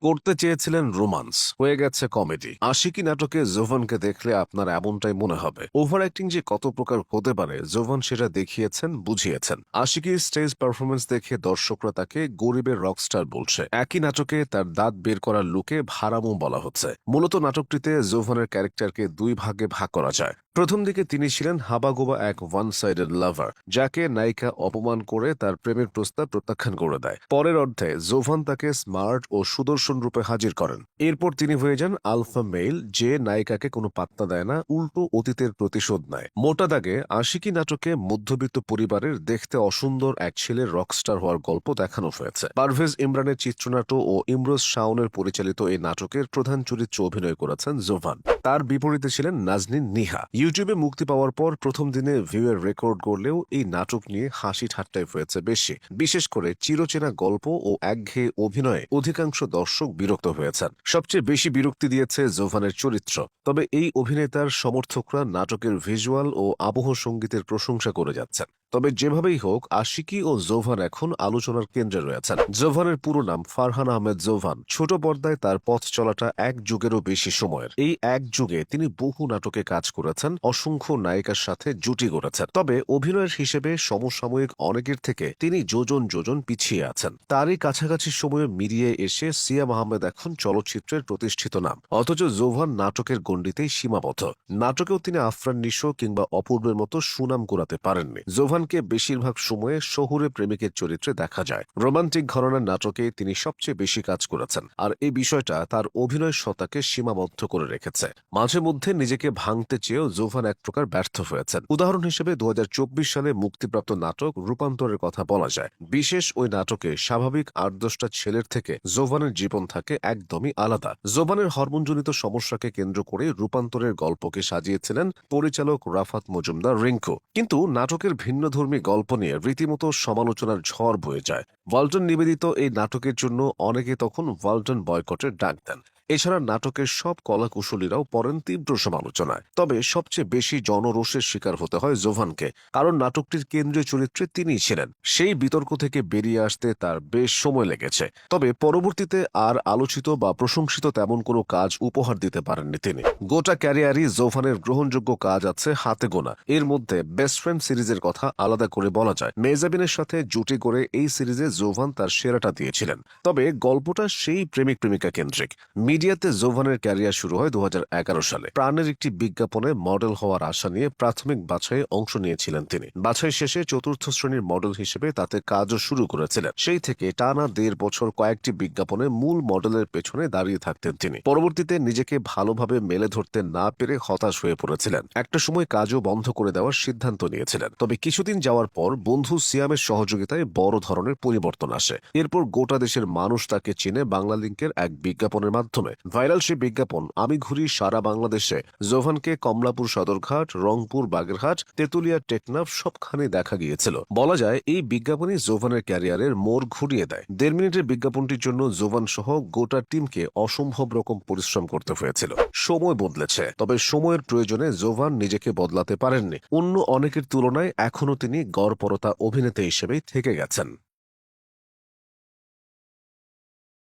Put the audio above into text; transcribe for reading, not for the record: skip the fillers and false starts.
করতে চেয়েছিলেন রোমান্স, হয়ে গেছে কমেডি। আশিকি নাটকে জোভানকে দেখলে আপনার এমনটাই মনে হবে। ওভার অ্যাক্টিং যে কত প্রকার হতে পারে জোভান সেটা দেখিয়েছেন, বুঝিয়েছেন। আশিকির স্টেজ পারফরমেন্স দেখে দর্শকরা তাকে গরিবের রকস্টার বলছে। একই নাটকে তার দাঁত বের করার লুকে ভাড়ামো বলা হচ্ছে। মূলত নাটকটিতে জোভানের ক্যারেক্টারকে দুই ভাগে ভাগ করা যায়। প্রথম দিকে তিনি ছিলেন হাবাগোবা এক ওয়ান সাইডেড লাভার, যাকে নায়িকা অপমান করে তার প্রেমের প্রস্তাব প্রত্যাখ্যান করে দেয়। পরের অর্ধে জোভান তাকে স্মার্ট ও সুদর্শন রূপে হাজির করেন। এরপর তিনি হয়ে যান আলফা মেইল, যে নায়িকাকে কোনো পাত্তা দেয় না, উল্টো অতীতের প্রতিশোধ নেয়। মোটা দাগে আশিকি নাটকে মধ্যবিত্ত পরিবারের দেখতে অসুন্দর এক ছেলের রকস্টার হওয়ার গল্প দেখানো হয়েছে। পারভেজ ইমরানের চিত্রনাট্য ও ইমরোজ শাওনের পরিচালিত এই নাটকের প্রধান চরিত্রে অভিনয় করেছেন জোভান। তার বিপরীতে ছিলেন নাজনীন নিহা। ইউটিউবে মুক্তি পাওয়ার পর প্রথম দিনে ভিউয়ের রেকর্ড গড়লেও এই নাটক নিয়ে হাসি ঠাট্টাই হয়েছে বেশি। বিশেষ করে চিরচেনা গল্প ও একঘেয়ে অভিনয়ে অধিকাংশ দর্শক বিরক্ত হয়েছেন। সবচেয়ে বেশি বিরক্তি দিয়েছে জোভানের চরিত্র। তবে এই অভিনেতার সমর্থকরা নাটকের ভিজুয়াল ও আবহ সঙ্গীতের প্রশংসা করে যাচ্ছেন। তবে যেভাবেই হোক, আশিকি ও জোভান এখন আলোচনার কেন্দ্রে রয়েছেন। জোভানের পুরো নাম ফারহান আহমেদ জোভান। ছোট পর্দায় তার পথ চলাটা এক যুগেরও বেশি সময়ের। এই এক যুগে তিনি বহু নাটকে কাজ করেছেন, অসংখ্য নায়িকার সাথে জুটি গড়েছেন। তবে অভিনয়ের হিসেবে সমসাময়িক অনেকের থেকে তিনি যোজন যোজন পিছিয়ে আছেন। তারই কাছাকাছি সময়ে মিলিয়ে এসে সিয়াম আহমেদ এখন চলচ্চিত্রের প্রতিষ্ঠিত নাম, অথচ জোভান নাটকের গণ্ডিতেই সীমাবদ্ধ। নাটকেও তিনি আফরান নিশো কিংবা অপূর্বের মতো সুনাম কুড়াতে পারেননি। জোভানকে বেশিরভাগ সময়ে শহুরে প্রেমিকের চরিত্রে দেখা যায়। রোমান্টিক ঘরানার নাটকে তিনি সবচেয়ে বেশি কাজ করেছেন, আর এই বিষয়টা তার অভিনয় সত্তাকে সীমাবদ্ধ করে রেখেছে। মাঝে মধ্যে নিজেকে ভাঙতে চেয়েও জোভান এক প্রকার ব্যর্থ হয়েছেন। উদাহরণ হিসেবে 2024 সালে মুক্তিপ্রাপ্ত নাটক রূপান্তরের কথা বলা যায়। বিশেষ ওই নাটকে স্বাভাবিক 8-10টা ছেলের থেকে জোভানের জীবন থাকে একদমই আলাদা। জোভানের হরমোনজনিত সমস্যাকে কেন্দ্র করে রূপান্তরের গল্পকে সাজিয়েছিলেন পরিচালক রাফাত মজুমদার রিঙ্কু। কিন্তু নাটকের ভিন্নধর্মী গল্প নিয়ে রীতিমতো সমালোচনার ঝড় বয়ে যায়। ওয়ালটন নিবেদিত এই নাটকের জন্য অনেকে তখন ওয়ালটন বয়কটের ডাক দেন। এছাড়া নাটকের সব কলাকুশলীরাও পড়েন তীব্র সমালোচনায়। তবে সবচেয়ে বেশি জনরোষের শিকার হতে হয় জোভানকে, কারণ নাটকটির কেন্দ্রীয় চরিত্রে তিনিই ছিলেন। সেই বিতর্ক থেকে বেরিয়ে আসতে তার বেশ সময় লেগেছে। তবে পরবর্তীতে আর আলোচিত বা প্রশংসিত তেমন কোনো কাজ উপহার দিতে পারেননি তিনি। গোটা ক্যারিয়ারই জোভানের গ্রহণযোগ্য কাজ আছে হাতে গোনা। এর মধ্যে বেস্ট ফ্রেন্ড সিরিজের কথা আলাদা করে বলা যায়। মেজাবিনের সাথে জুটি করে এই সিরিজে জোভান তার সেরাটা দিয়েছিলেন। তবে গল্পটা সেই প্রেমিক প্রেমিকা কেন্দ্রিক। মিডিয়াতে জোভানের ক্যারিয়ার শুরু হয় 2011 সালে। প্রাণের একটি বিজ্ঞাপনে মডেল হওয়ার আশা নিয়ে প্রাথমিক বাছাইয়ে অংশ নিয়েছিলেন তিনি। বাছাই শেষে চতুর্থ শ্রেণীর মডেল হিসেবে তাতে কাজও শুরু করেছিলেন। সেই থেকে টানা 1.5 বছর কয়েকটি বিজ্ঞাপনে মূল মডেলের পেছনে দাঁড়িয়ে থাকতেন তিনি। পরবর্তীতে নিজেকে ভালোভাবে মেলে ধরতে না পেরে হতাশ হয়ে পড়েছিলেন। একটা সময় কাজও বন্ধ করে দেওয়ার সিদ্ধান্ত নিয়েছিলেন। তবে কিছুদিন যাওয়ার পর বন্ধু সিয়ামের সহযোগিতায় বড় ধরনের পরিবর্তন আসে। এরপর গোটা দেশের মানুষ তাকে চিনে বাংলালিংকের এক বিজ্ঞাপনের মাধ্যমে। ভাইরাল সে বিজ্ঞাপন আমি ঘুরি সারা বাংলাদেশে জোভানকে কমলাপুর সদরঘাট, রংপুর, বাগেরহাট, তেতুলিয়া, টেকনাফ সবখানে দেখা গিয়েছিল। বলা যায় এই বিজ্ঞাপনই জোভানের ক্যারিয়ারের মোড় ঘুরিয়ে দেয়। 1.5 মিনিটের বিজ্ঞাপনটির জন্য জোভান সহ গোটা টিমকে অসম্ভব রকম পরিশ্রম করতে হয়েছিল। সময় বদলেছে, তবে সময়ের প্রয়োজনে জোভান নিজেকে বদলাতে পারেননি। অন্য অনেকের তুলনায় এখনো তিনি গড়পড়তা অভিনেতা হিসেবেই থেকে গেছেন।